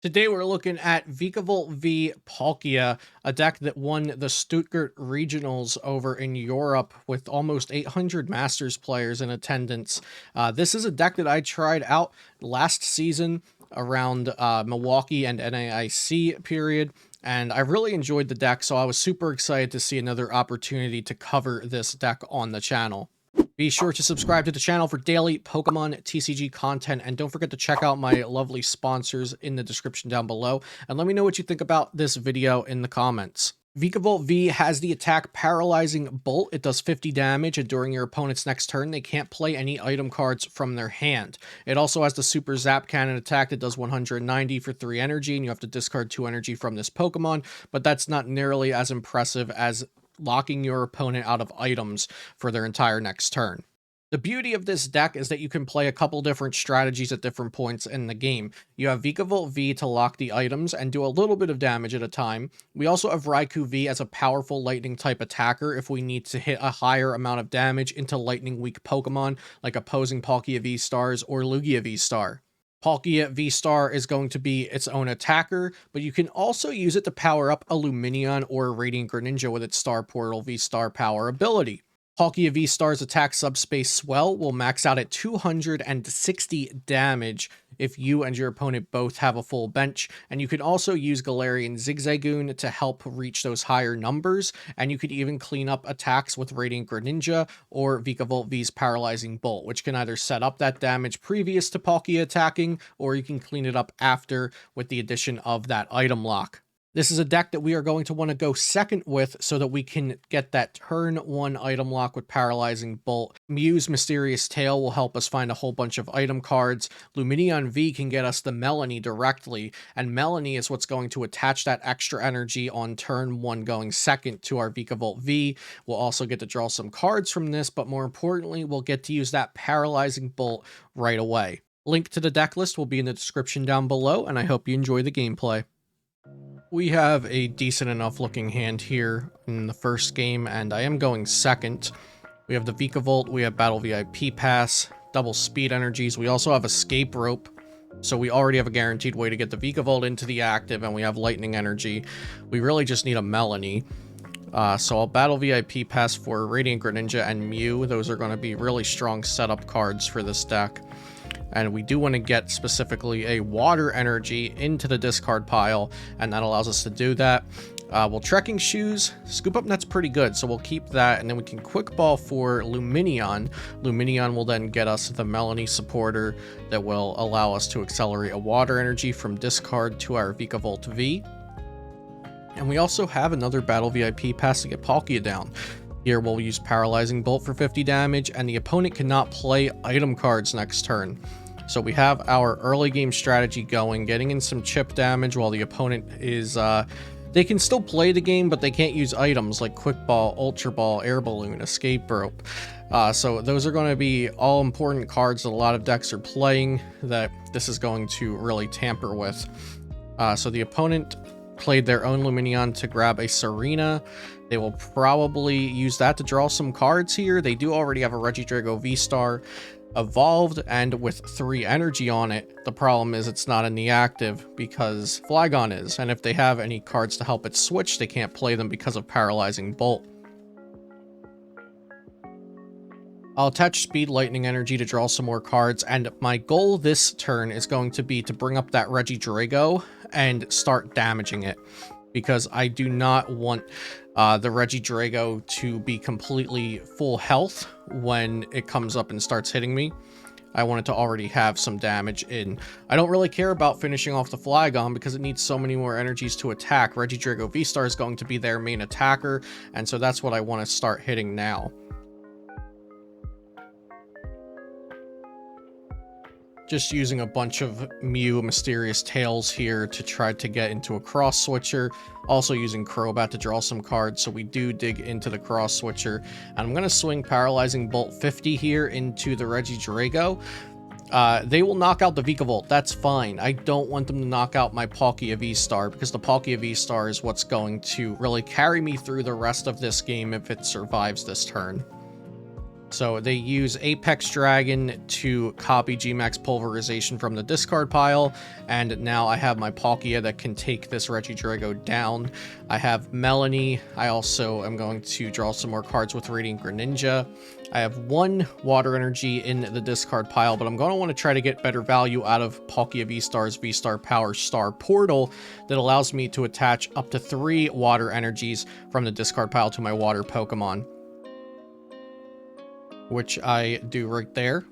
Today we're looking at Vikavolt v Palkia, a deck that won the Stuttgart Regionals over in Europe with almost 800 Masters players in attendance. This is a deck that I tried out last season around Milwaukee and NAIC period, and I really enjoyed the deck, so I was super excited to see another opportunity to cover this deck on the channel. Be sure to subscribe to the channel for daily Pokemon TCG content, and don't forget to check out my lovely sponsors in the description down below, and let me know what you think about this video in the comments. Vikavolt V has the attack Paralyzing Bolt. It does 50 damage, and during your opponent's next turn, they can't play any item cards from their hand. It also has the Super Zap Cannon attack that does 190 for 3 energy, and you have to discard 2 energy from this Pokemon, but that's not nearly as impressive as locking your opponent out of items for their entire next turn. The beauty of this deck is that you can play a couple different strategies at different points in the game. You have Vikavolt V to lock the items and do a little bit of damage at a time. We also have Raikou V as a powerful lightning type attacker if we need to hit a higher amount of damage into lightning weak Pokemon like opposing Palkia V-Stars or Lugia V-Star. Palkia V-Star is going to be its own attacker, but you can also use it to power up a Lumineon or a Radiant Greninja with its Star Portal V-Star power ability. Palkia V-Star's attack Subspace Swell will max out at 260 damage if you and your opponent both have a full bench, and you can also use Galarian Zigzagoon to help reach those higher numbers, and you could even clean up attacks with Radiant Greninja or Vikavolt V's Paralyzing Bolt, which can either set up that damage previous to Palkia attacking, or you can clean it up after with the addition of that item lock. This is a deck that we are going to want to go second with so that we can get that turn 1 item lock with Paralyzing Bolt. Mew's Mysterious Tail will help us find a whole bunch of item cards. Lumineon V can get us the Melanie directly, and Melanie is what's going to attach that extra energy on turn 1 going second to our Vikavolt V. We'll also get to draw some cards from this, but more importantly, we'll get to use that Paralyzing Bolt right away. Link to the deck list will be in the description down below, and I hope you enjoy the gameplay. We have a decent enough looking hand here in the first game, and I am going second. We have the Vikavolt, we have Battle VIP Pass, double speed energies, we also have Escape Rope, so we already have a guaranteed way to get the Vikavolt into the active, and we have Lightning Energy. We really just need a Melanie. So I'll Battle VIP Pass for Radiant Greninja and Mew. Those are going to be really strong setup cards for this deck. And we do want to get specifically a Water Energy into the discard pile, and that allows us to do that. Well, Trekking Shoes, Scoop Up Net's pretty good, so we'll keep that, and then we can Quick Ball for Lumineon. Lumineon will then get us the Melanie supporter that will allow us to accelerate a Water Energy from discard to our Vikavolt V. And we also have another Battle VIP Pass to get Palkia down. Here we'll use Paralyzing Bolt for 50 damage, and the opponent cannot play item cards next turn. So we have our early game strategy going, getting in some chip damage while the opponent is, they can still play the game, but they can't use items like Quick Ball, Ultra Ball, Air Balloon, Escape Rope. So those are going to be all important cards that a lot of decks are playing that this is going to really tamper with. So the opponent played their own Lumineon to grab a Serena. They will probably use that to draw some cards here. They do already have a Regidrago V-Star evolved and with 3 energy on it. The problem is it's not in the active because Flygon is, and if they have any cards to help it switch, they can't play them because of Paralyzing Bolt. I'll attach Speed Lightning Energy to draw some more cards, and my goal this turn is going to be to bring up that Regidrago and start damaging it, because I do not want the Regidrago to be completely full health when it comes up and starts hitting me. I want it to already have some damage in. I don't really care about finishing off the Flygon because it needs so many more energies to attack. Regidrago V-Star is going to be their main attacker, and so that's what I want to start hitting now. Just using a bunch of Mew Mysterious Tails here to try to get into a cross switcher. Also using Crobat to draw some cards, so we do dig into the cross switcher. And I'm going to swing Paralyzing Bolt 50 here into the Regidrago. They will knock out the Vikavolt, that's fine. I don't want them to knock out my Palkia V-Star, because the Palkia V-Star is what's going to really carry me through the rest of this game if it survives this turn. So they use Apex Dragon to copy Gmax Pulverization from the discard pile, and now I have my Palkia that can take this Regidrago down. I have Melanie. I also am going to draw some more cards with Radiant Greninja. I have one Water Energy in the discard pile, but I'm going to want to try to get better value out of Palkia V-Star's V-Star Power Star Portal that allows me to attach up to 3 Water Energies from the discard pile to my Water Pokemon, which I do right there.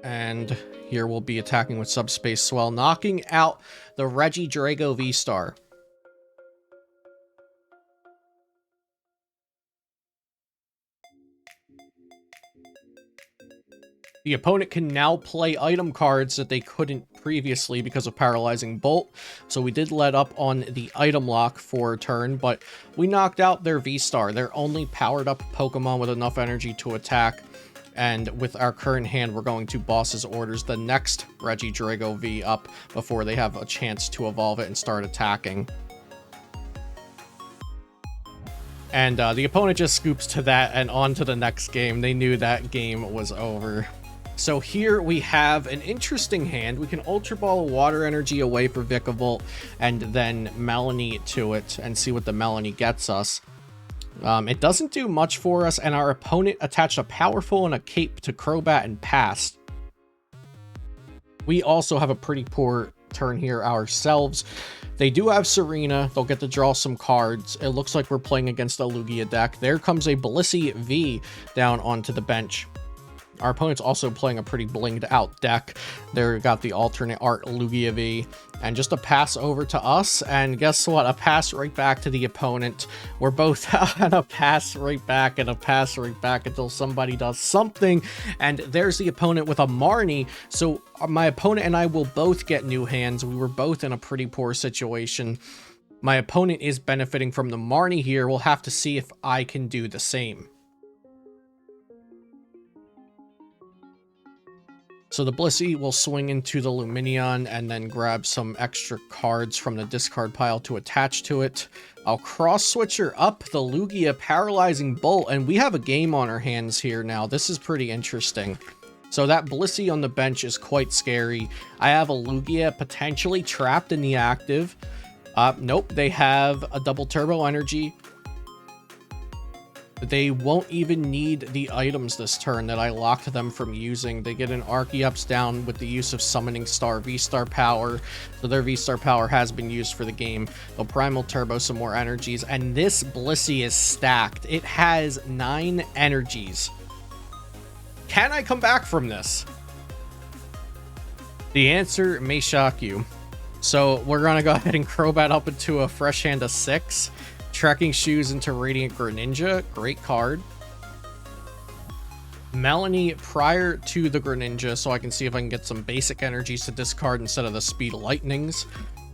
And here we'll be attacking with Subspace Swell, knocking out the Regidrago V-Star. The opponent can now play item cards that they couldn't previously because of Paralyzing Bolt. So we did let up on the item lock for a turn, but we knocked out their V-Star. Their only powered up Pokemon with enough energy to attack. And with our current hand, we're going to Boss's Orders the next Regidrago V up before they have a chance to evolve it and start attacking. And the opponent just scoops to that and on to the next game. They knew that game was over. So here we have an interesting hand. We can Ultra Ball Water Energy away for Vikavolt and then Melanie to it and see what the Melanie gets us. It doesn't do much for us, and our opponent attached a Powerful and a Cape to Crobat and passed. We also have a pretty poor turn here ourselves. They do have Serena. They'll get to draw some cards. It looks like we're playing against a Lugia deck. There comes a Blissey V down onto the bench. Our opponent's also playing a pretty blinged out deck. They've got the alternate art Lugia V, and just a pass over to us, and guess what? A pass right back to the opponent. We're both on a pass right back and a pass right back until somebody does something, and there's the opponent with a Marnie. So my opponent and I will both get new hands. We were both in a pretty poor situation. My opponent is benefiting from the Marnie here. We'll have to see if I can do the same. So the Blissey will swing into the Lumineon and then grab some extra cards from the discard pile to attach to it. I'll cross-switcher up the Lugia Paralyzing Bolt, and we have a game on our hands here now. This is pretty interesting. So that Blissey on the bench is quite scary. I have a Lugia potentially trapped in the active. Nope, they have a double Turbo Energy. They won't even need the items this turn that I locked them from using. They get an Archeops down with the use of Summoning Star V-Star Power. So their V-Star Power has been used for the game. They'll Primal Turbo some more energies. And this Blissey is stacked. It has 9 energies. Can I come back from this? The answer may shock you. So we're going to go ahead and Crobat up into a fresh hand of 6. Trekking Shoes into Radiant Greninja, great card. Melanie prior to the Greninja, so I can see if I can get some basic energies to discard instead of the Speed Lightnings.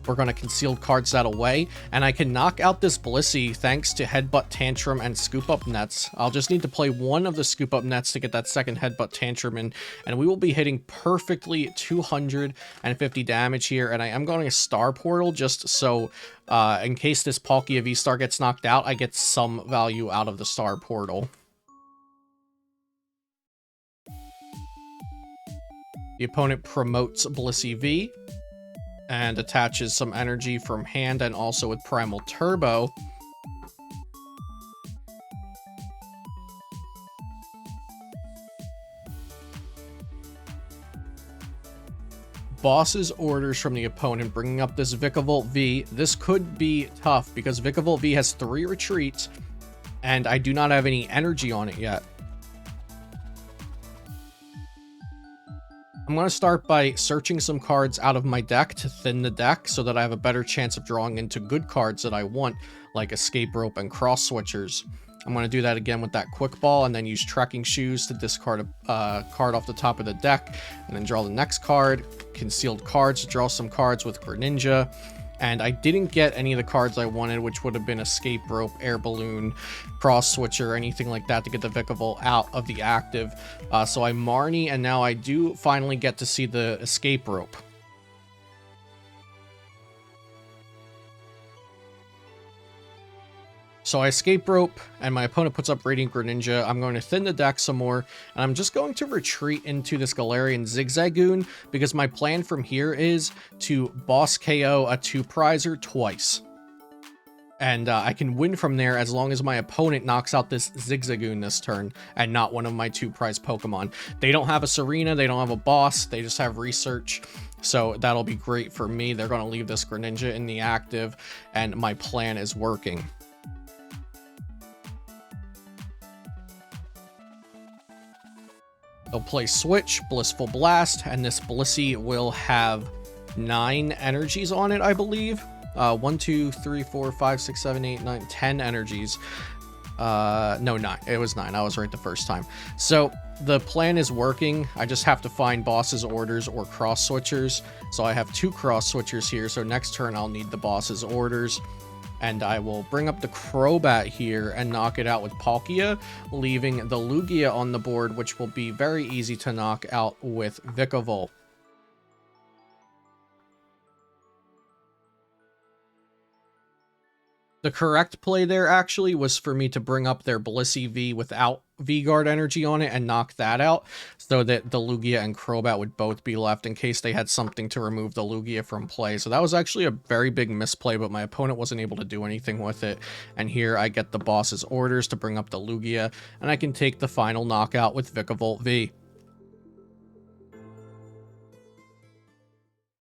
We're going to Concealed Cards that away, and I can knock out this Blissey thanks to Headbutt Tantrum and Scoop Up Nets. I'll just need to play one of the Scoop Up Nets to get that second Headbutt Tantrum in, and we will be hitting perfectly 250 damage here, and I am going to Star Portal just so in case this Palkia V-Star gets knocked out, I get some value out of the Star Portal. The opponent promotes Blissey V and attaches some energy from hand and also with Primal Turbo. Boss's Orders from the opponent, bringing up this Vikavolt V. This could be tough because Vikavolt V has 3 retreats, and I do not have any energy on it yet. I'm going to start by searching some cards out of my deck to thin the deck so that I have a better chance of drawing into good cards that I want, like Escape Rope and Cross Switchers. I'm going to do that again with that Quick Ball and then use Trekking Shoes to discard a card off the top of the deck and then draw the next card. Concealed Cards to draw some cards with Greninja. And I didn't get any of the cards I wanted, which would have been Escape Rope, Air Balloon, Cross Switcher, anything like that to get the Vikavolt out of the active. So I Marnie, and now I do finally get to see the Escape Rope. So I escape rope, and my opponent puts up Radiant Greninja. I'm going to thin the deck some more, and I'm just going to retreat into this Galarian Zigzagoon, because my plan from here is to boss KO a 2-prizer twice. And I can win from there as long as my opponent knocks out this Zigzagoon this turn, and not one of my 2-prize Pokemon. They don't have a Serena, they don't have a boss, they just have research. So that'll be great for me. They're going to leave this Greninja in the active, and my plan is working. They'll play Switch, Blissful Blast, and this Blissey will have 9 energies on it, I believe. 1, 2, 3, 4, 5, 6, 7, 8, 9, 10 energies. No, 9. It was 9. I was right the first time. So the plan is working. I just have to find boss's orders or cross switchers. So I have 2 cross switchers here. So next turn I'll need the boss's orders. And I will bring up the Crobat here and knock it out with Palkia, leaving the Lugia on the board, which will be very easy to knock out with Vikavolt. The correct play there actually was for me to bring up their Blissey V without V-Guard energy on it and knock that out, so that the Lugia and Crobat would both be left in case they had something to remove the Lugia from play. So that was actually a very big misplay, but my opponent wasn't able to do anything with it. And here I get the boss's orders to bring up the Lugia, and I can take the final knockout with Vikavolt V.